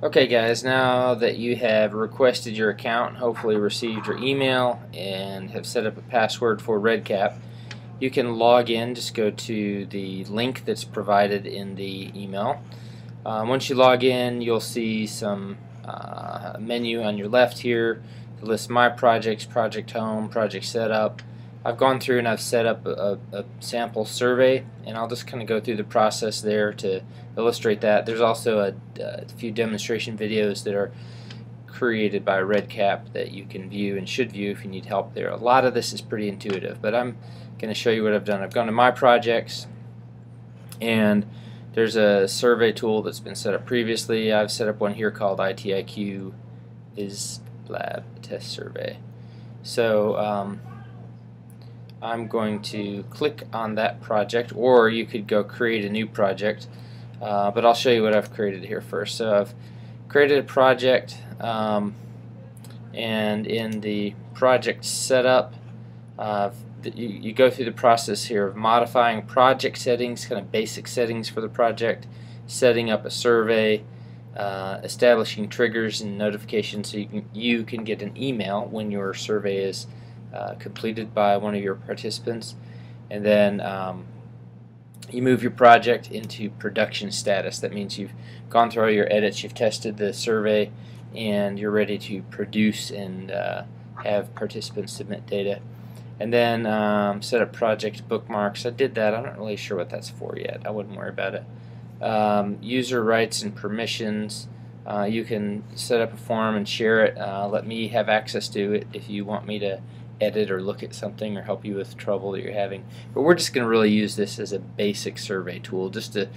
Okay guys, now that you have requested your account, hopefully received your email, and have set up a password for RedCap, you can log in. Just go to the link that's provided in the email. Once you log in, you'll see some menu on your left here to list my projects, project home, project setup. I've gone through and I've set up a sample survey, and I'll just kind of go through the process there to illustrate that. There's also a few demonstration videos that are created by RedCap that you can view and should view if you need help there. A lot of this is pretty intuitive, but I'm going to show you what I've done. I've gone to my projects, and there's a survey tool that's been set up previously. I've set up one here called ITIQ RedCap Test Survey. So I'm going to click on that project, or you could go create a new project, but I'll show you what I've created here first. So I've created a project, and in the project setup, you go through the process here of modifying project settings, kind of basic settings for the project, setting up a survey, establishing triggers and notifications so you can get an email when your survey is completed by one of your participants, and then you move your project into production status. That means you've gone through all your edits, you've tested the survey, and you're ready to produce and have participants submit data. And then set up project bookmarks. I did that. I'm not really sure what that's for yet. I wouldn't worry about it. User rights and permissions. You can set up a form and share it. Let me have access to it if you want me to edit or look at something or help you with trouble that you're having. But we're just going to really use this as a basic survey tool, just to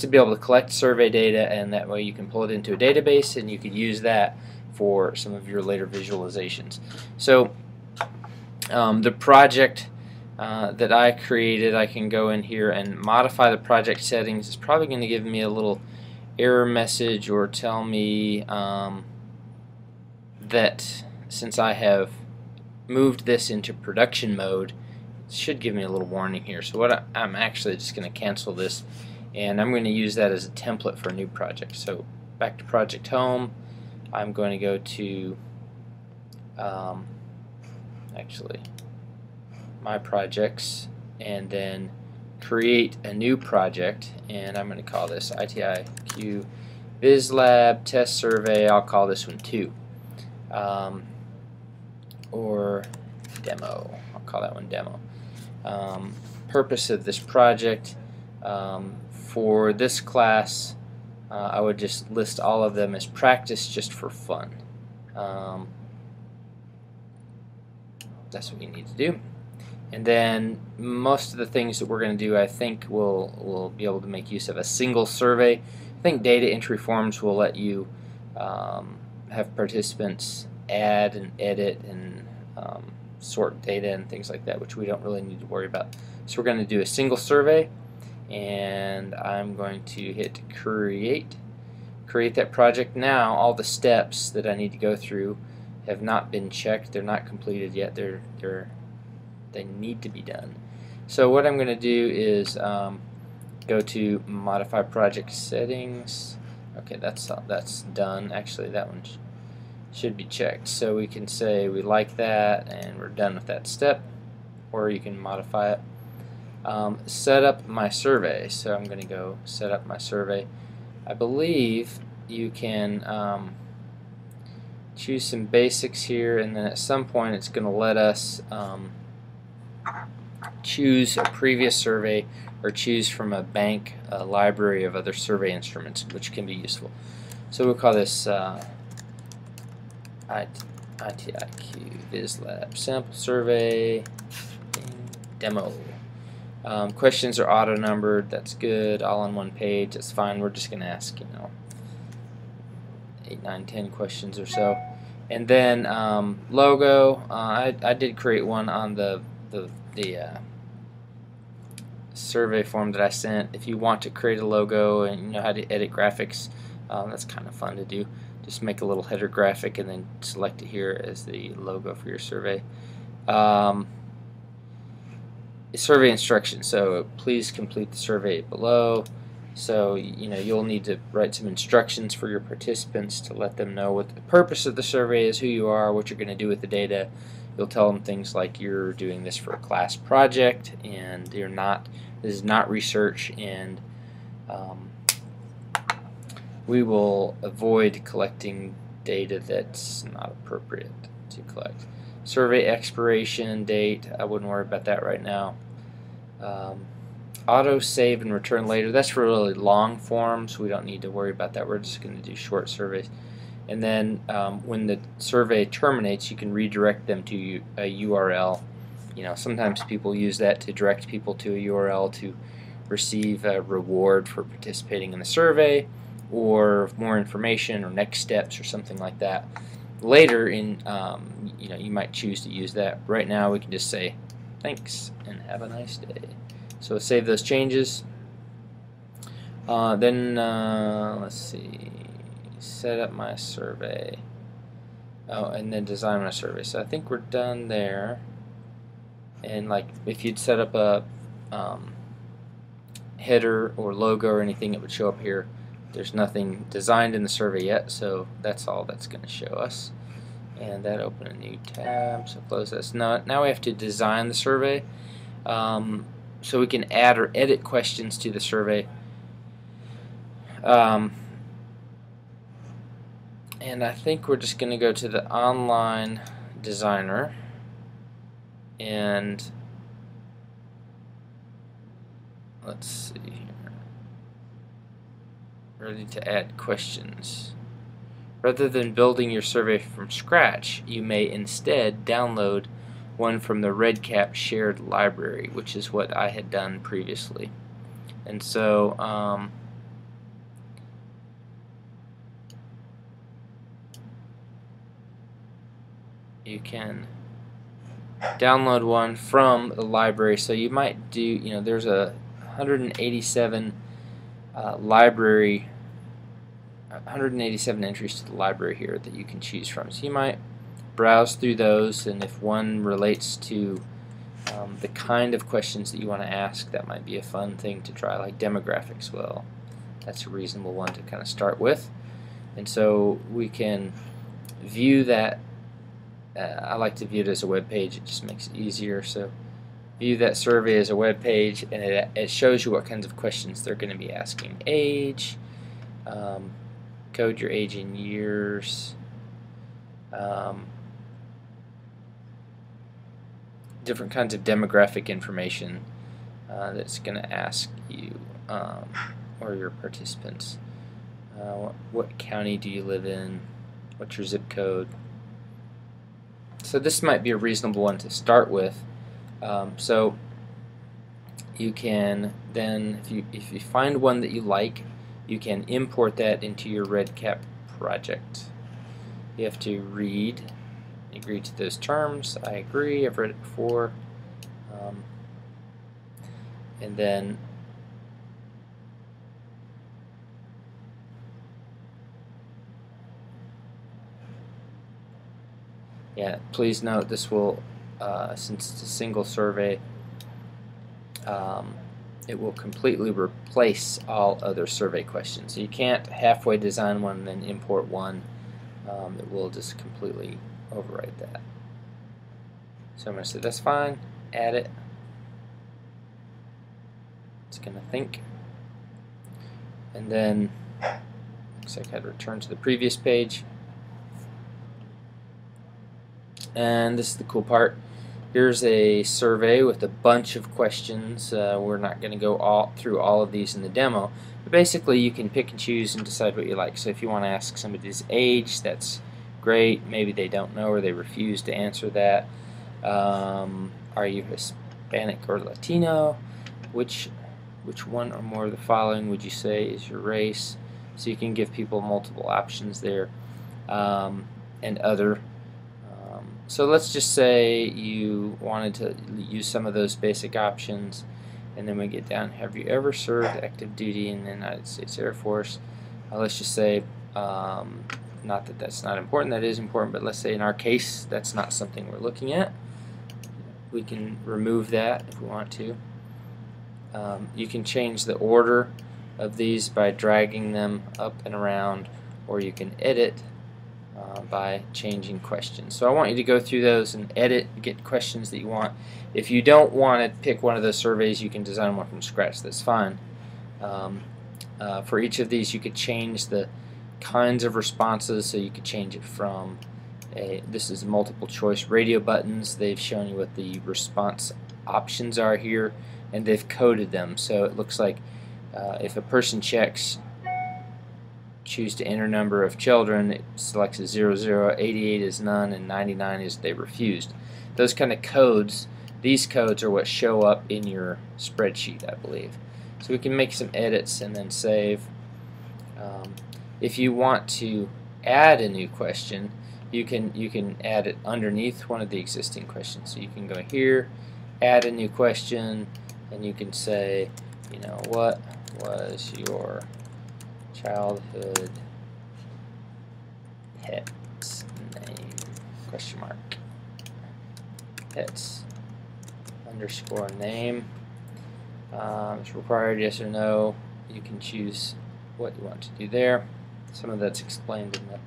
be able to collect survey data, and that way you can pull it into a database and you can use that for some of your later visualizations. So the project that I created, I can go in here and modify the project settings. It's probably going to give me a little error message or tell me that since I have moved this into production mode, it should give me a little warning here. So what I'm actually just going to cancel this, and I'm going to use that as a template for a new project. So back to project home, I'm going to go to actually my projects, and then create a new project, and I'm going to call this ITIQ VizLab Test Survey. I'll call this one 2, or Demo. I'll call that one Demo. Purpose of this project, for this class, I would just list all of them as practice just for fun. That's what you need to do. And then most of the things that we're going to do, I think we'll be able to make use of a single survey. I think data entry forms will let you have participants add and edit and sort data and things like that, which we don't really need to worry about. So we're going to do a single survey, and I'm going to hit create that project. Now all the steps that I need to go through have not been checked. They're not completed yet. They need to be done. So what I'm going to do is go to modify project settings. Okay, that's done. Actually, that one should be checked. So we can say we like that and we're done with that step, or you can modify it. Set up my survey. So I'm going to go set up my survey. I believe you can choose some basics here, and then at some point it's going to let us choose a previous survey or choose from a bank, a library of other survey instruments, which can be useful. So we'll call this ITIQ VizLab Sample Survey Demo. Questions are auto-numbered. That's good. All on one page. That's fine. We're just going to ask, 8, 9, 10 questions or so. And then logo. I did create one on the survey form that I sent. If you want to create a logo and you know how to edit graphics, that's kind of fun to do. Just make a little header graphic and then select it here as the logo for your survey. Survey instructions. So please complete the survey below. So you'll need to write some instructions for your participants to let them know what the purpose of the survey is, who you are, what you're going to do with the data. You'll tell them things like you're doing this for a class project, and this is not research, and we will avoid collecting data that's not appropriate to collect. Survey expiration date, I wouldn't worry about that right now. Auto save and return later, that's for really long forms. We don't need to worry about that. We're just going to do short surveys. And then when the survey terminates, you can redirect them to a URL. Sometimes people use that to direct people to a URL to receive a reward for participating in the survey, or more information or next steps or something like that. Later in you might choose to use that. Right now we can just say thanks and have a nice day. So save those changes. Then let's see, set up my survey. Oh, and then design my survey. So I think we're done there. And like if you'd set up a header or logo or anything, it would show up here. There's nothing designed in the survey yet, so that's all that's going to show us. And that open a new tab, so close this. Now we have to design the survey, so we can add or edit questions to the survey. And I think we're just going to go to the online designer, and let's see here. Ready to add questions. Rather than building your survey from scratch, you may instead download one from the RedCap shared library, which is what I had done previously. And so you can download one from the library. So you might do, there's a 187 187 entries to the library here that you can choose from. So you might browse through those, and if one relates to the kind of questions that you want to ask, that might be a fun thing to try, like demographics. Well, that's a reasonable one to kind of start with. And so we can view that. I like to view it as a web page. It just makes it easier. So view that survey as a web page, and it shows you what kinds of questions they're going to be asking. Age, code your age in years, different kinds of demographic information that's going to ask you or your participants. What county do you live in? What's your zip code? So this might be a reasonable one to start with. So you can then, if you find one that you like, you can import that into your RedCap project. You have to agree to those terms. I agree, I've read it before. And then please note this will, since it's a single survey, it will completely replace all other survey questions. So you can't halfway design one and then import one. It will just completely overwrite that. So I'm going to say that's fine, add it. It's going to think. And then looks like I'd return to the previous page. And this is the cool part. Here's a survey with a bunch of questions. We're not going to go through all of these in the demo, but basically you can pick and choose and decide what you like. So if you want to ask somebody's age, that's great. Maybe they don't know or they refuse to answer that. Are you Hispanic or Latino? Which one or more of the following would you say is your race? So you can give people multiple options there, and other. So let's just say you wanted to use some of those basic options, and then we get down, have you ever served active duty in the United States Air Force? Let's just say, not that that's not important, that is important, but let's say in our case that's not something we're looking at. We can remove that if we want to. You can change the order of these by dragging them up and around, or you can edit by changing questions. So I want you to go through those and edit, get questions that you want. If you don't want to pick one of those surveys, you can design one from scratch. That's fine. For each of these, you could change the kinds of responses, so you could change it from this is multiple choice radio buttons. They've shown you what the response options are here, and they've coded them, so it looks like if a person checks choose to enter number of children, it selects a 00, 88 is none, and 99 is they refused. Those kind of codes, these codes are what show up in your spreadsheet, I believe. So we can make some edits and then save. If you want to add a new question, you can add it underneath one of the existing questions. So you can go here, add a new question, and you can say, you know, what was your childhood pet's name? Question mark. Pets underscore name. It's required, yes or no. You can choose what you want to do there. Some of that's explained in the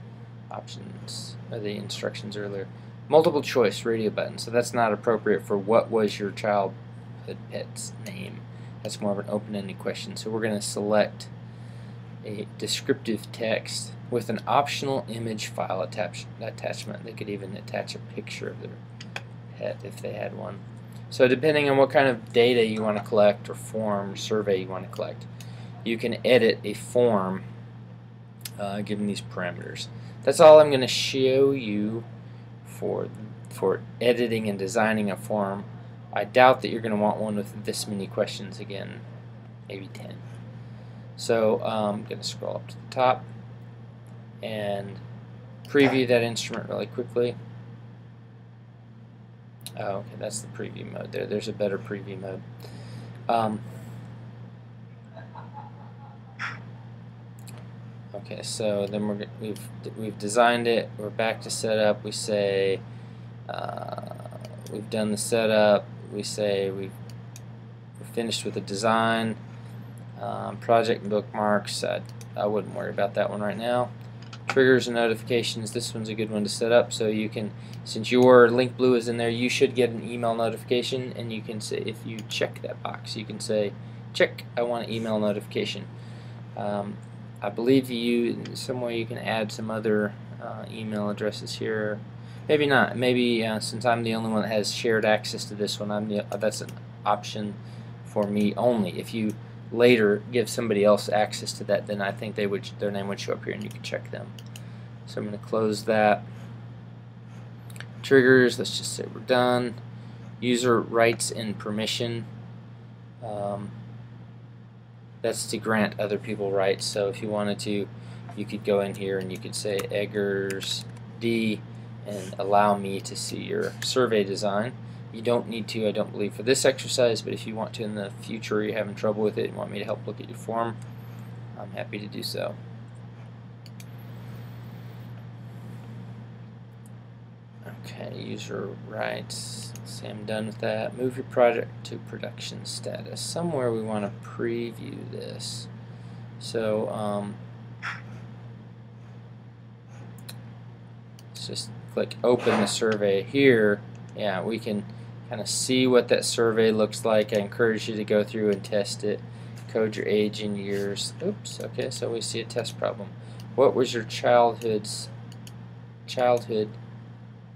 options or the instructions earlier. Multiple choice radio button, so that's not appropriate for what was your childhood pet's name. That's more of an open-ended question. So we're going to select a descriptive text with an optional image file attachment. They could even attach a picture of their pet if they had one. So depending on what kind of data you want to collect or form or survey you want to collect, you can edit a form given these parameters. That's all I'm going to show you for editing and designing a form. I doubt that you're going to want one with this many questions again, maybe 10. So I'm going to scroll up to the top and preview that instrument really quickly. Oh, okay, that's the preview mode there. There's a better preview mode. Okay, so then we've designed it. We're back to setup. We say we've done the setup. We say we're finished with the design. Project and bookmarks. I wouldn't worry about that one right now. Triggers and notifications. This one's a good one to set up, so you can, since your link blue is in there, you should get an email notification, and you can say, if you check that box, you can say, check, I want an email notification. I believe some way you can add some other email addresses here. Maybe not. Maybe since I'm the only one that has shared access to this one, that's an option for me only. If you later give somebody else access to that, then I think their name would show up here and you can check them. So I'm going to close that. Triggers, let's just say we're done. User rights and permission. That's to grant other people rights. So if you wanted to, you could go in here and you could say Eggers D and allow me to see your survey design. You don't need to, I don't believe, for this exercise, but if you want to in the future, you're having trouble with it and want me to help look at your form, I'm happy to do so. Okay, user rights. Say I'm done with that. Move your project to production status. Somewhere we want to preview this. So let's just click open the survey here. Yeah, we can kind of see what that survey looks like. I encourage you to go through and test it. Code your age in years. Oops, okay, so we see a test problem. What was your childhood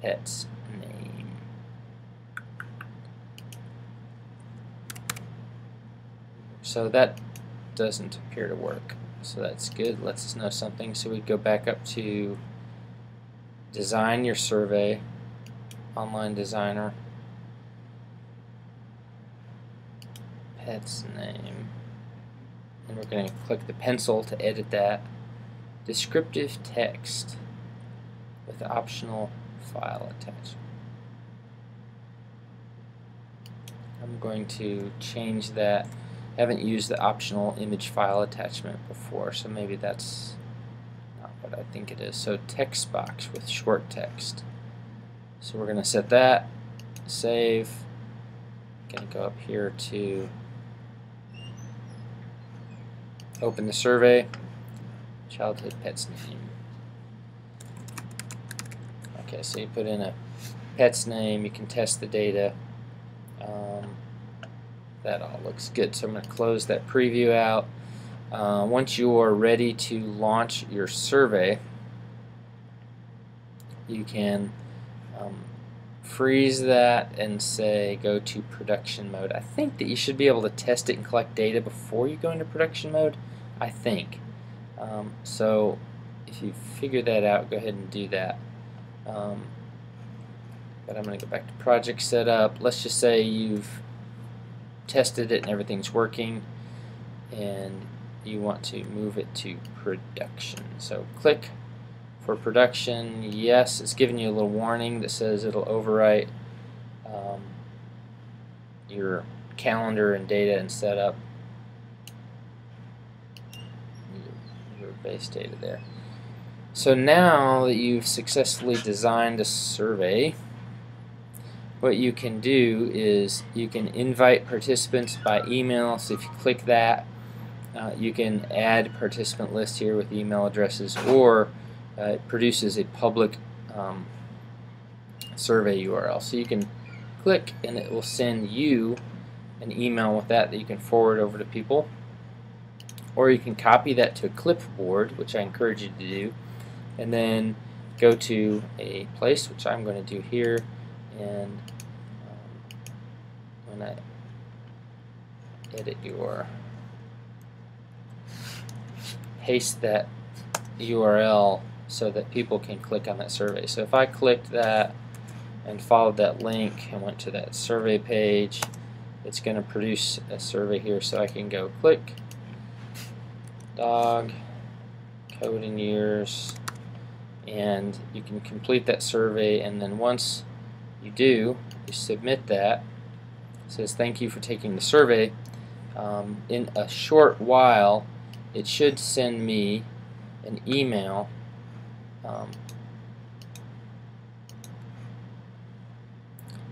pet's name? So that doesn't appear to work. So that's good. Lets us know something. So we go back up to design your survey, online designer, pet's name, and we're going to click the pencil to edit that. Descriptive text with optional file attachment. I'm going to change that. I haven't used the optional image file attachment before, so maybe that's not what I think it is. So text box with short text. So we're going to set that, save. I'm going to go up here to Open the survey. Childhood pet's name. Okay, so you put in a pet's name. You can test the data. That all looks good. So I'm going to close that preview out. Once you are ready to launch your survey, you can freeze that and say go to production mode. I think that you should be able to test it and collect data before you go into production mode. I think. So if you figure that out, go ahead and do that. But I'm going to go back to project setup. Let's just say you've tested it and everything's working, and you want to move it to production. So click for production. Yes, it's giving you a little warning that says it'll overwrite your calendar and data and setup. Your base data there. So now that you've successfully designed a survey, what you can do is you can invite participants by email. So if you click that, you can add participant list here with email addresses, or it produces a public survey URL. So you can click and it will send you an email with that you can forward over to people, or you can copy that to a clipboard, which I encourage you to do, and then go to a place, which I'm going to do here, and when I edit your, paste that URL so that people can click on that survey. So if I clicked that and followed that link and went to that survey page, it's going to produce a survey here. So I can go click dog coding years, and you can complete that survey, and then once you do, you submit that. It says thank you for taking the survey. In a short while it should send me an email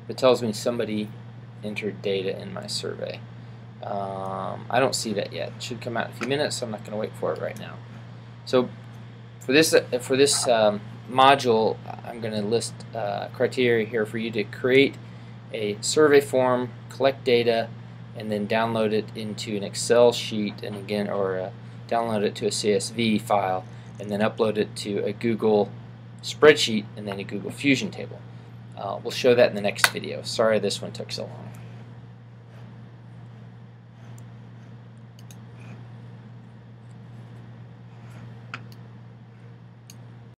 that tells me somebody entered data in my survey. I don't see that yet. It should come out in a few minutes, so I'm not going to wait for it right now. So for this module, I'm going to list criteria here for you to create a survey form, collect data, and then download it into an Excel sheet, and again, or download it to a CSV file, and then upload it to a Google spreadsheet and then a Google Fusion table. We'll show that in the next video. Sorry this one took so long.